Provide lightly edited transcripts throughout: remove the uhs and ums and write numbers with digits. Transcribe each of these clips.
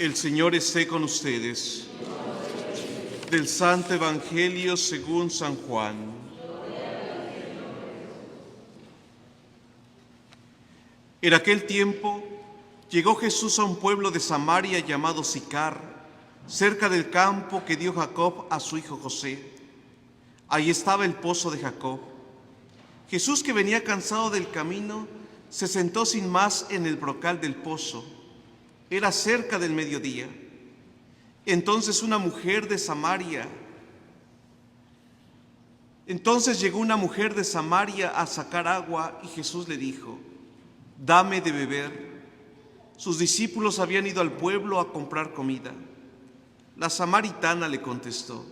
El Señor esté con ustedes. Del Santo Evangelio según San Juan. En aquel tiempo llegó Jesús a un pueblo de Samaria llamado Sicar, cerca del campo que dio Jacob a su hijo José. Ahí estaba el pozo de Jacob. Jesús, que venía cansado del camino, se sentó sin más en el brocal del pozo. Era cerca del mediodía. Entonces llegó una mujer de Samaria a sacar agua y Jesús le dijo: «Dame de beber». Sus discípulos habían ido al pueblo a comprar comida. La samaritana le contestó: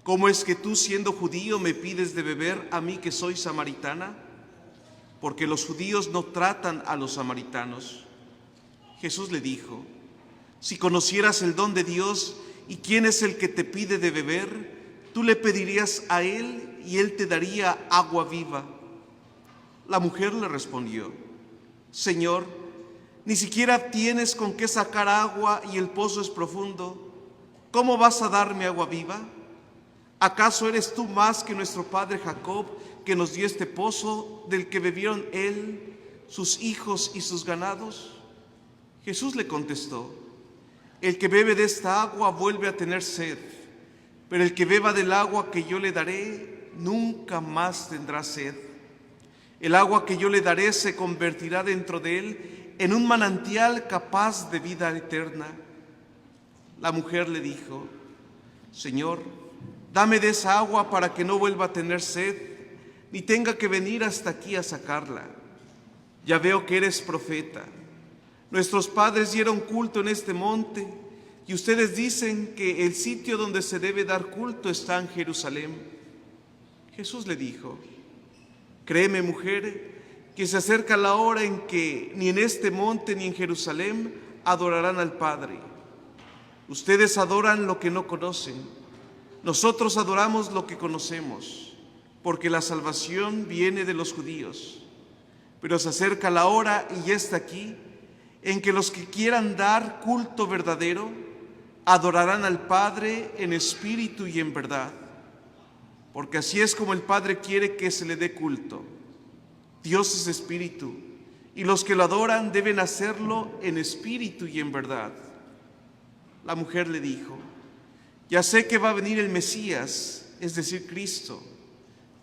«¿Cómo es que tú, siendo judío, me pides de beber a mí que soy samaritana?». Porque los judíos no tratan a los samaritanos. Jesús le dijo: «Si conocieras el don de Dios y quién es el que te pide de beber, tú le pedirías a él y él te daría agua viva». La mujer le respondió: «Señor, ni siquiera tienes con qué sacar agua y el pozo es profundo. ¿Cómo vas a darme agua viva? ¿Acaso eres tú más que nuestro padre Jacob, que nos dio este pozo del que bebieron él, sus hijos y sus ganados?». Jesús le contestó: «El que bebe de esta agua vuelve a tener sed, pero el que beba del agua que yo le daré nunca más tendrá sed. El agua que yo le daré se convertirá dentro de él en un manantial capaz de vida eterna». La mujer le dijo: «Señor, dame de esa agua para que no vuelva a tener sed, ni tenga que venir hasta aquí a sacarla. Ya veo que eres profeta. Nuestros padres dieron culto en este monte, y ustedes dicen que el sitio donde se debe dar culto está en Jerusalén». Jesús le dijo: «Créeme, mujer, que se acerca la hora en que ni en este monte ni en Jerusalén adorarán al Padre. Ustedes adoran lo que no conocen. Nosotros adoramos lo que conocemos, porque la salvación viene de los judíos. Pero se acerca la hora, y ya está aquí, en que los que quieran dar culto verdadero adorarán al Padre en espíritu y en verdad, porque así es como el Padre quiere que se le dé culto. Dios es espíritu, y los que lo adoran deben hacerlo en espíritu y en verdad». La mujer le dijo: «Ya sé que va a venir el Mesías, es decir, Cristo.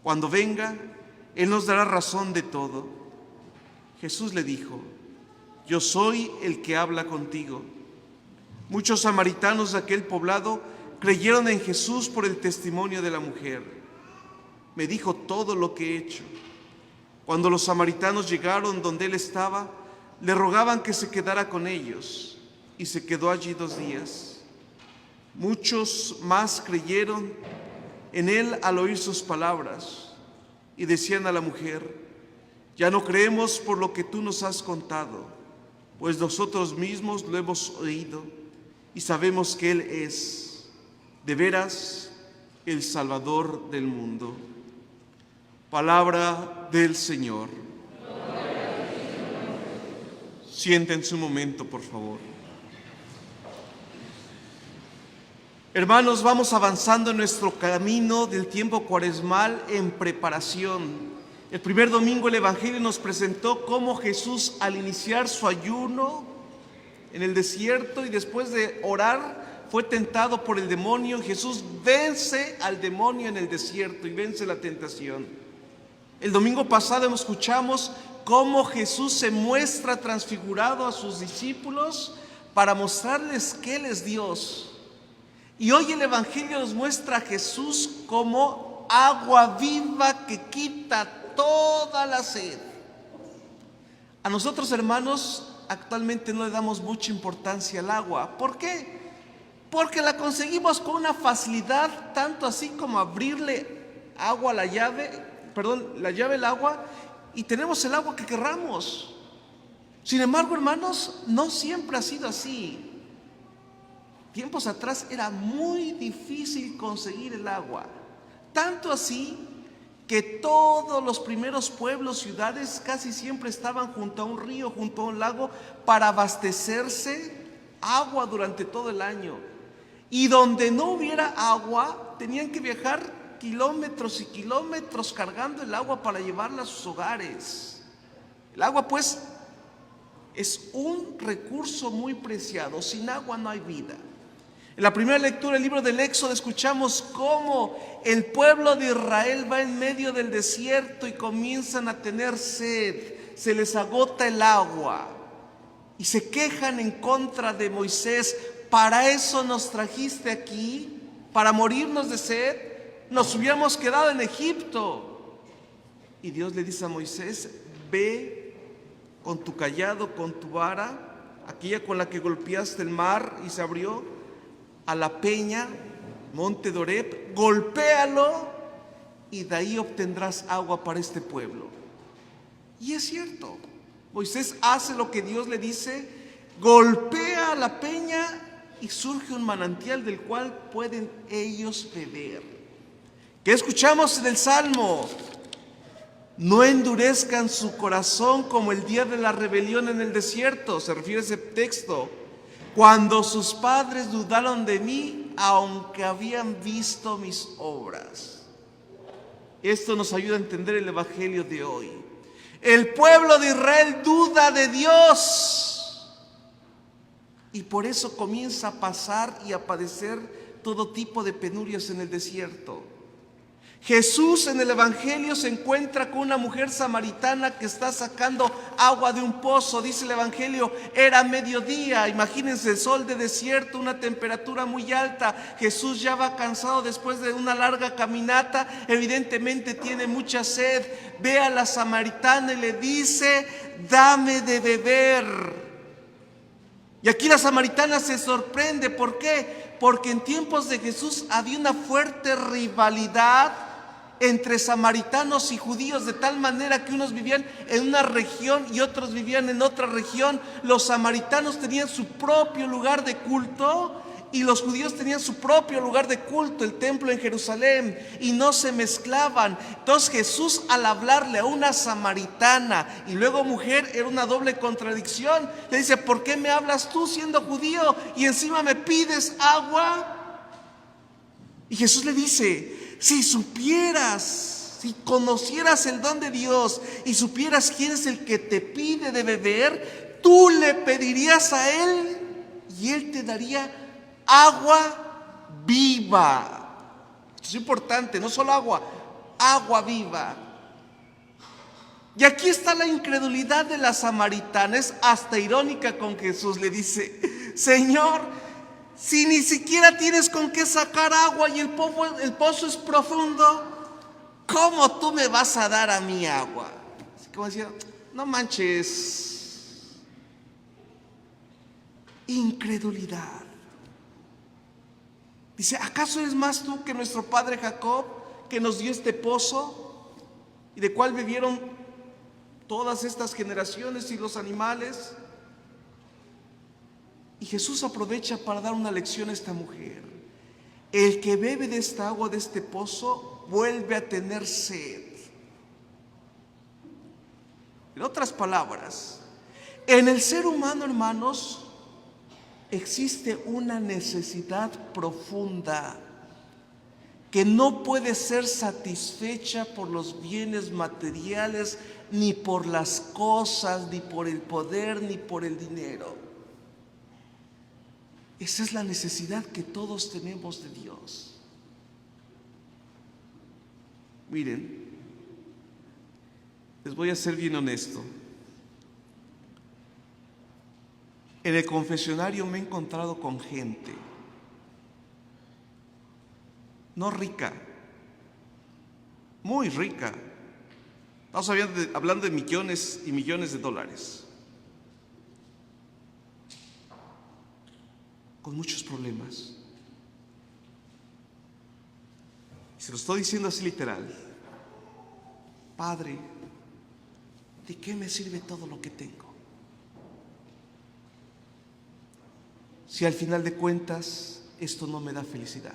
Cuando venga, Él nos dará razón de todo». Jesús le dijo: «Yo soy el que habla contigo». Muchos samaritanos de aquel poblado creyeron en Jesús por el testimonio de la mujer. «Me dijo todo lo que he hecho». Cuando los samaritanos llegaron donde él estaba, le rogaban que se quedara con ellos, y se quedó allí 2 días. Muchos más creyeron en él al oír sus palabras, y decían a la mujer: «Ya no creemos por lo que tú nos has contado, pues nosotros mismos lo hemos oído y sabemos que Él es, de veras, el Salvador del mundo». Palabra del Señor. Siéntense un momento, por favor. Hermanos, vamos avanzando en nuestro camino del tiempo cuaresmal en preparación. El primer domingo el Evangelio nos presentó cómo Jesús, al iniciar su ayuno en el desierto y después de orar, fue tentado por el demonio. Jesús vence al demonio en el desierto y vence la tentación. El domingo pasado escuchamos cómo Jesús se muestra transfigurado a sus discípulos para mostrarles que Él es Dios. Y hoy el Evangelio nos muestra a Jesús como agua viva que quita toda la sed. A nosotros, hermanos, actualmente no le damos mucha importancia al agua. ¿Por qué? Porque la conseguimos con una facilidad, tanto así como abrirle agua a la llave al agua, y tenemos el agua que querramos. Sin embargo, hermanos, no siempre ha sido así. Tiempos atrás era muy difícil conseguir el agua, tanto así que todos los primeros pueblos, ciudades, casi siempre estaban junto a un río, junto a un lago, para abastecerse agua durante todo el año. Y donde no hubiera agua, tenían que viajar kilómetros y kilómetros cargando el agua para llevarla a sus hogares. El agua, pues, es un recurso muy preciado. Sin agua no hay vida. En la primera lectura del libro del Éxodo escuchamos cómo el pueblo de Israel va en medio del desierto y comienzan a tener sed. Se les agota el agua y se quejan en contra de Moisés. ¿Para eso nos trajiste aquí? ¿Para morirnos de sed? Nos hubiéramos quedado en Egipto. Y Dios le dice a Moisés: ve con tu cayado, con tu vara, aquella con la que golpeaste el mar y se abrió, a la peña, monte de Horeb, golpéalo y de ahí obtendrás agua para este pueblo. Y es cierto, Moisés hace lo que Dios le dice, golpea la peña y surge un manantial del cual pueden ellos beber. ¿Qué escuchamos en el Salmo? No endurezcan su corazón como el día de la rebelión en el desierto. Se refiere a ese texto. Cuando sus padres dudaron de mí, aunque habían visto mis obras. Esto nos ayuda a entender el evangelio de hoy. El pueblo de Israel duda de Dios y por eso comienza a pasar y a padecer todo tipo de penurias en el desierto. Jesús en el evangelio se encuentra con una mujer samaritana que está sacando agua de un pozo. Dice el evangelio, era mediodía. Imagínense el sol de desierto, una temperatura muy alta. Jesús ya va cansado después de una larga caminata. Evidentemente tiene mucha sed. Ve a la samaritana y le dice: dame de beber. Y aquí la samaritana se sorprende. ¿Por qué? Porque en tiempos de Jesús había una fuerte rivalidad entre samaritanos y judíos, de tal manera que unos vivían en una región y otros vivían en otra región. Los samaritanos tenían su propio lugar de culto y los judíos tenían su propio lugar de culto, el templo en Jerusalén, y no se mezclaban. Entonces Jesús, al hablarle a una samaritana y luego mujer, era una doble contradicción. Le dice: ¿por qué me hablas tú siendo judío y encima me pides agua? Y Jesús le dice: si supieras, si conocieras el don de Dios y supieras quién es el que te pide de beber, tú le pedirías a Él y Él te daría agua viva. Esto es importante, no solo agua, agua viva. Y aquí está la incredulidad de la samaritana. Es hasta irónica con Jesús. Le dice: Señor, si ni siquiera tienes con qué sacar agua y el pozo es profundo, ¿cómo tú me vas a dar a mí agua? Así como decía, no manches. Incredulidad. Dice: ¿acaso eres más tú que nuestro padre Jacob, que nos dio este pozo y de cual bebieron todas estas generaciones y los animales? Y Jesús aprovecha para dar una lección a esta mujer. El que bebe de esta agua, de este pozo, vuelve a tener sed. En otras palabras, en el ser humano, hermanos, existe una necesidad profunda que no puede ser satisfecha por los bienes materiales, ni por las cosas, ni por el poder, ni por el dinero. Esa es la necesidad que todos tenemos de Dios. Miren, les voy a ser bien honesto. En el confesionario me he encontrado con gente no rica, muy rica. Estamos hablando de millones y millones de dólares, con muchos problemas. Se lo estoy diciendo así literal. Padre, ¿de qué me sirve todo lo que tengo? Si al final de cuentas esto no me da felicidad.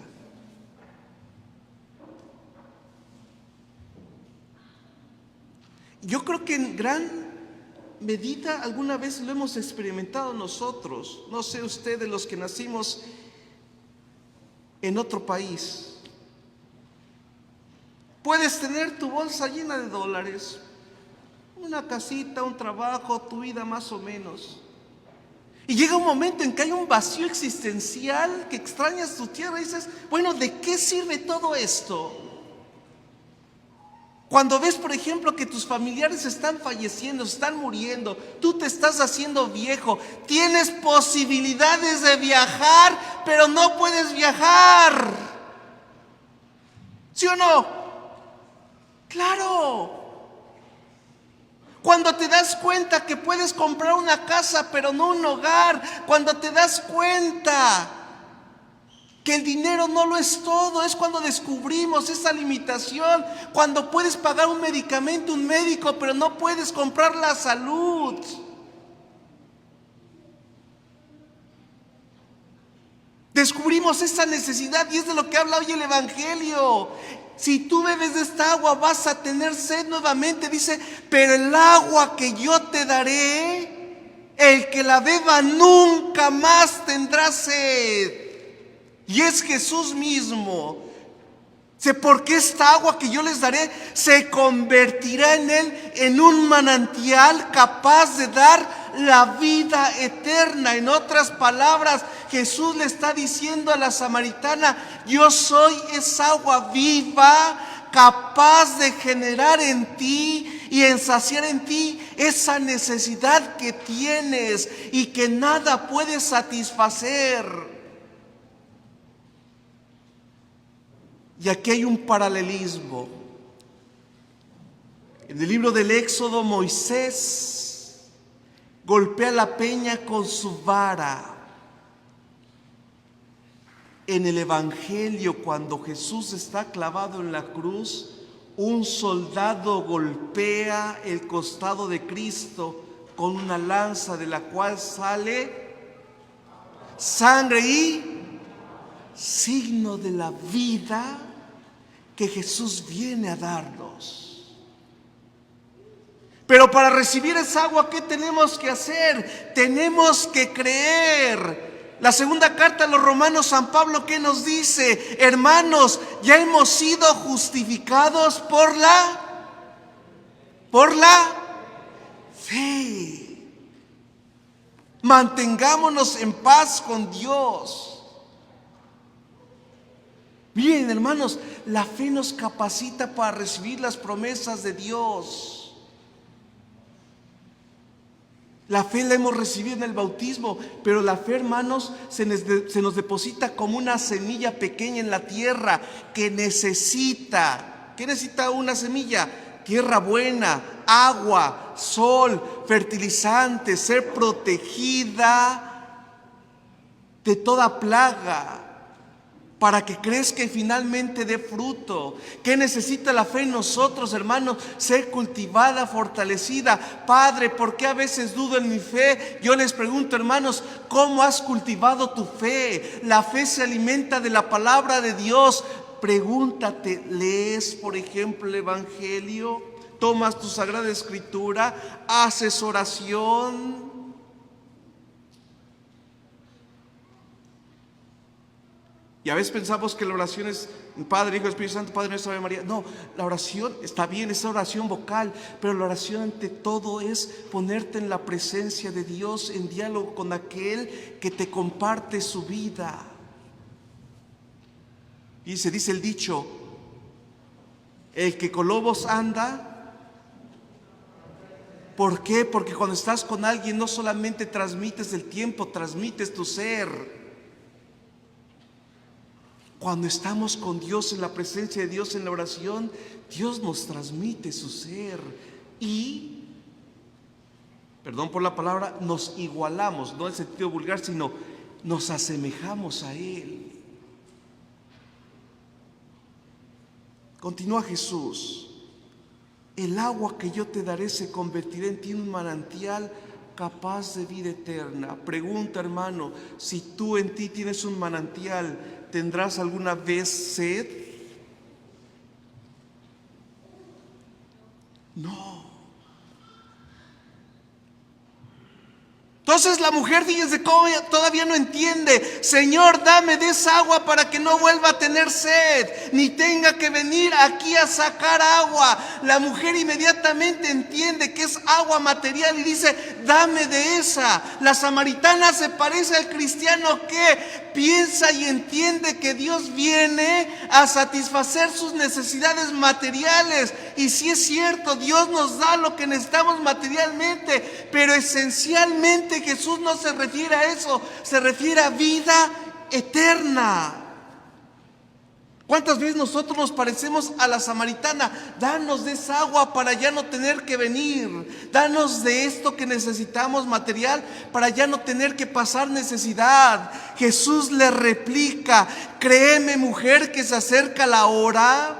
Yo creo que en gran medida, alguna vez lo hemos experimentado nosotros. No sé ustedes, los que nacimos en otro país. Puedes tener tu bolsa llena de dólares, una casita, un trabajo, tu vida más o menos. Y llega un momento en que hay un vacío existencial, que extrañas tu tierra y dices, bueno, ¿de qué sirve todo esto? Cuando ves, por ejemplo, que tus familiares están falleciendo, están muriendo, tú te estás haciendo viejo, tienes posibilidades de viajar, pero no puedes viajar. ¿Sí o no? Claro. Cuando te das cuenta que puedes comprar una casa, pero no un hogar. Cuando te das cuenta que el dinero no lo es todo, es cuando descubrimos esa limitación. Cuando puedes pagar un medicamento, un médico, pero no puedes comprar la salud. Descubrimos esa necesidad y es de lo que habla hoy el Evangelio. Si tú bebes de esta agua vas a tener sed nuevamente, dice, pero el agua que yo te daré, el que la beba nunca más tendrá sed. Y es Jesús mismo. Porque esta agua que yo les daré se convertirá en él en un manantial capaz de dar la vida eterna. En otras palabras, Jesús le está diciendo a la samaritana, yo soy esa agua viva capaz de generar en ti y en saciar en ti esa necesidad que tienes y que nada puede satisfacer. Y aquí hay un paralelismo. En el libro del Éxodo, Moisés golpea la peña con su vara. En el Evangelio, cuando Jesús está clavado en la cruz, un soldado golpea el costado de Cristo con una lanza de la cual sale sangre y signo de la vida que Jesús viene a darnos. Pero para recibir esa agua, ¿qué tenemos que hacer? Tenemos que creer. La segunda carta a los Romanos, San Pablo, ¿qué nos dice? Hermanos, ya hemos sido justificados por la fe. Mantengámonos en paz con Dios. Miren, hermanos, la fe nos capacita para recibir las promesas de Dios. La fe la hemos recibido en el bautismo, pero la fe, hermanos, se nos deposita como una semilla pequeña en la tierra que necesita. ¿Qué necesita una semilla? Tierra buena, agua, sol, fertilizante, ser protegida de toda plaga, para que crezca y finalmente dé fruto. ¿Qué necesita la fe en nosotros, hermanos? Ser cultivada, fortalecida. Padre, ¿por qué a veces dudo en mi fe? Yo les pregunto, hermanos, ¿cómo has cultivado tu fe? La fe se alimenta de la palabra de Dios. Pregúntate, ¿lees, por ejemplo, el Evangelio? ¿Tomas tu Sagrada Escritura? ¿Haces oración? Y a veces pensamos que la oración es Padre, Hijo, Espíritu Santo, Padre nuestro, Ave María. No, la oración está bien, es oración vocal, pero la oración ante todo es ponerte en la presencia de Dios, en diálogo con aquel que te comparte su vida. Y se dice el dicho, el que con lobos anda. ¿Por qué? Porque cuando estás con alguien no solamente transmites el tiempo, transmites tu ser. Cuando estamos con Dios, en la presencia de Dios, en la oración, Dios nos transmite su ser y, perdón por la palabra, nos igualamos, no en sentido vulgar, sino nos asemejamos a Él. Continúa Jesús, el agua que yo te daré se convertirá en ti en un manantial capaz de vida eterna. Pregunta, hermano, si tú en ti tienes un manantial, ¿tendrás alguna vez sed? No. Entonces la mujer, fíjense cómo todavía no entiende. Señor, dame de esa agua para que no vuelva a tener sed, ni tenga que venir aquí a sacar agua. La mujer inmediatamente entiende que es agua material y dice, dame de esa. La samaritana se parece al cristiano que piensa y entiende que Dios viene a satisfacer sus necesidades materiales. Y sí es cierto, Dios nos da lo que necesitamos materialmente, pero esencialmente Jesús no se refiere a eso, se refiere a vida eterna. ¿Cuántas veces nosotros nos parecemos a la samaritana? Danos de esa agua para ya no tener que venir. Danos de esto que necesitamos material para ya no tener que pasar necesidad. Jesús le replica, créeme, mujer, que se acerca la hora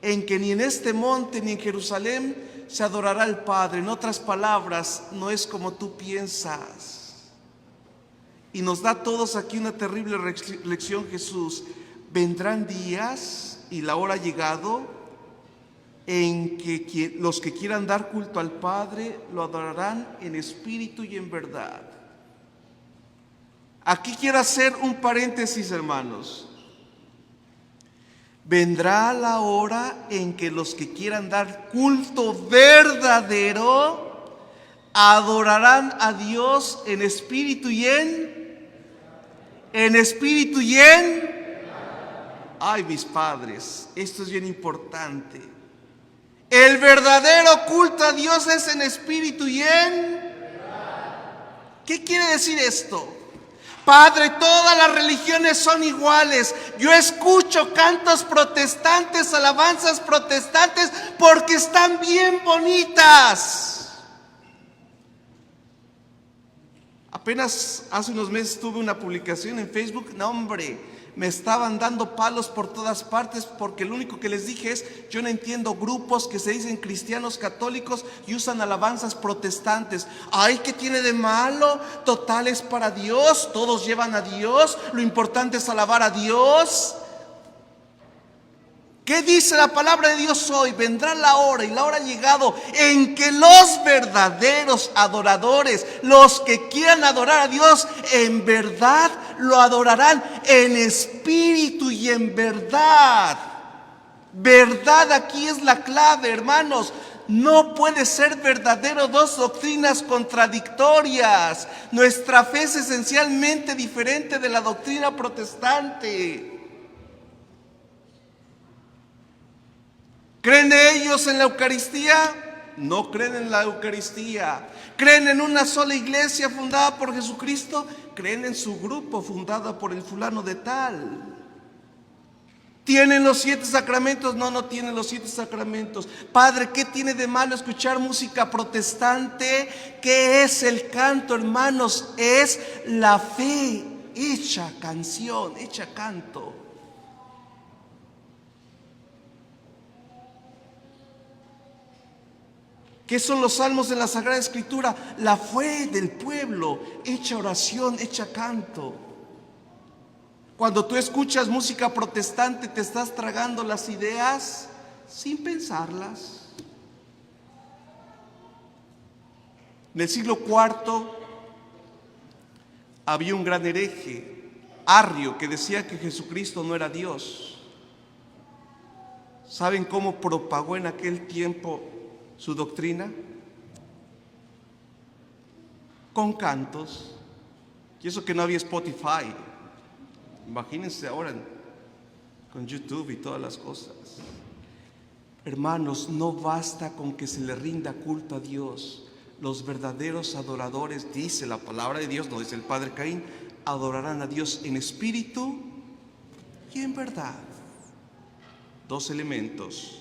en que ni en este monte ni en Jerusalén se adorará al Padre. En otras palabras, no es como tú piensas. Y nos da a todos aquí una terrible lección Jesús. Vendrán días, y la hora ha llegado, en que los que quieran dar culto al Padre lo adorarán en espíritu y en verdad. Aquí quiero hacer un paréntesis, hermanos. Vendrá la hora en que los que quieran dar culto verdadero adorarán a Dios en espíritu y en espíritu y en... Ay, mis padres, esto es bien importante. El verdadero culto a Dios es en espíritu y en... ¿Qué quiere decir esto? Padre, todas las religiones son iguales. Yo escucho cantos protestantes, alabanzas protestantes, porque están bien bonitas. Apenas hace unos meses tuve una publicación en Facebook. No, hombre, me estaban dando palos por todas partes, porque lo único que les dije es, yo no entiendo grupos que se dicen cristianos católicos y usan alabanzas protestantes. Ay, ¿qué tiene de malo? Total, es para Dios, todos llevan a Dios, lo importante es alabar a Dios. ¿Qué dice la palabra de Dios hoy? Vendrá la hora, y la hora ha llegado, en que los verdaderos adoradores, los que quieran adorar a Dios en verdad, lo adorarán en espíritu y en verdad. Verdad aquí es la clave, hermanos. No puede ser verdadero dos doctrinas contradictorias. Nuestra fe es esencialmente diferente de la doctrina protestante. ¿Creen ellos en la Eucaristía? No creen en la Eucaristía. ¿Creen en una sola iglesia fundada por Jesucristo? Creen en su grupo fundada por el fulano de tal. ¿Tienen los 7 sacramentos? No, no tienen los 7 sacramentos. Padre, ¿qué tiene de malo escuchar música protestante? ¿Qué es el canto, hermanos? Es la fe hecha canción, hecha canto. ¿Qué son los salmos en la Sagrada Escritura? La fe del pueblo, hecha oración, hecha canto. Cuando tú escuchas música protestante, te estás tragando las ideas sin pensarlas. En el siglo IV había un gran hereje, Arrio, que decía que Jesucristo no era Dios. ¿Saben cómo propagó en aquel tiempo su doctrina? Con cantos. Y eso que no había Spotify. Imagínense ahora con YouTube y todas las cosas. Hermanos, no basta con que se le rinda culto a Dios. Los verdaderos adoradores, dice la palabra de Dios, no dice el padre Caín, adorarán a Dios en espíritu y en verdad. 2 elementos.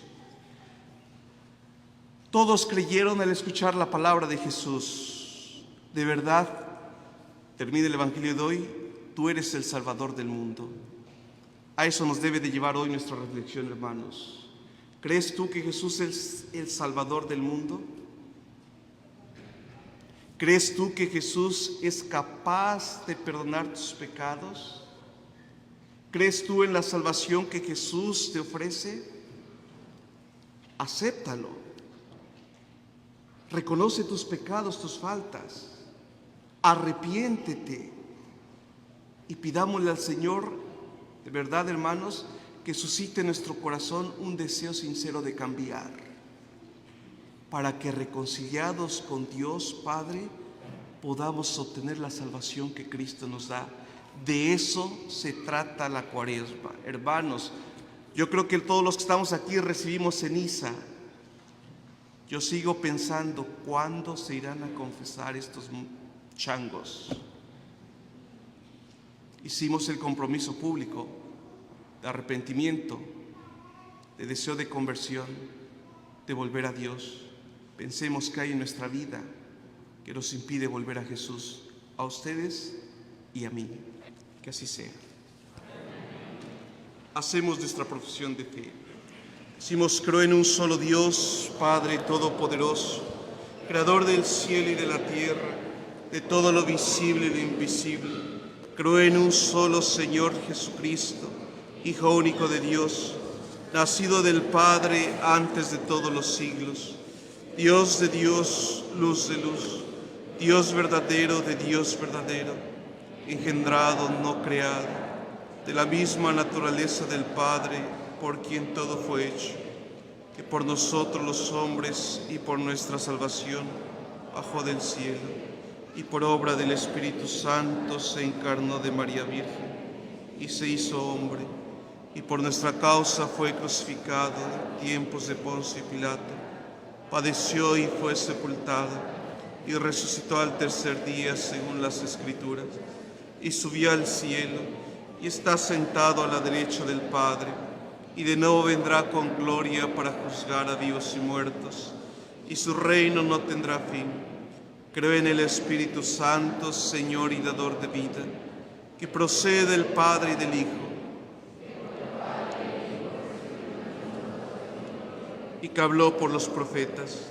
Todos creyeron al escuchar la palabra de Jesús. De verdad, termina el Evangelio de hoy, tú eres el Salvador del mundo. A eso nos debe de llevar hoy nuestra reflexión, hermanos. ¿Crees tú que Jesús es el Salvador del mundo? ¿Crees tú que Jesús es capaz de perdonar tus pecados? ¿Crees tú en la salvación que Jesús te ofrece? Acéptalo. Reconoce tus pecados, tus faltas. Arrepiéntete y pidámosle al Señor, de verdad, hermanos, que suscite en nuestro corazón un deseo sincero de cambiar, para que reconciliados con Dios Padre podamos obtener la salvación que Cristo nos da. De eso se trata la Cuaresma. Hermanos, yo creo que todos los que estamos aquí recibimos ceniza. Yo sigo pensando, ¿cuándo se irán a confesar estos changos? Hicimos el compromiso público de arrepentimiento, de deseo de conversión, de volver a Dios. Pensemos que hay en nuestra vida que nos impide volver a Jesús, a ustedes y a mí. Que así sea. Hacemos nuestra profesión de fe. Decimos: creo en un solo Dios, Padre Todopoderoso, Creador del cielo y de la tierra, de todo lo visible y lo invisible. Creo en un solo Señor Jesucristo, Hijo único de Dios, nacido del Padre antes de todos los siglos, Dios de Dios, luz de luz, Dios verdadero de Dios verdadero, engendrado, no creado, de la misma naturaleza del Padre, por quien todo fue hecho, que por nosotros los hombres y por nuestra salvación bajó del cielo, y por obra del Espíritu Santo se encarnó de María Virgen y se hizo hombre, y por nuestra causa fue crucificado en tiempos de Poncio Pilato, padeció y fue sepultado, y resucitó al tercer día según las Escrituras, y subió al cielo, y está sentado a la derecha del Padre, y de nuevo vendrá con gloria para juzgar a vivos y muertos, y su reino no tendrá fin. Creo en el Espíritu Santo, Señor y dador de vida, que procede del Padre y del Hijo, y que habló por los profetas.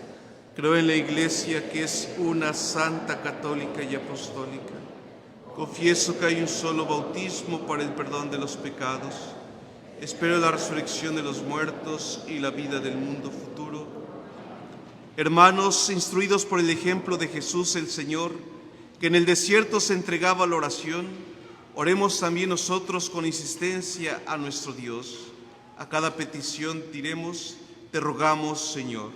Creo en la Iglesia, que es una, santa, católica y apostólica. Confieso que hay un solo bautismo para el perdón de los pecados. Espero la resurrección de los muertos y la vida del mundo futuro. Hermanos, instruidos por el ejemplo de Jesús el Señor, que en el desierto se entregaba a la oración, oremos también nosotros con insistencia a nuestro Dios. A cada petición diremos: te rogamos, Señor.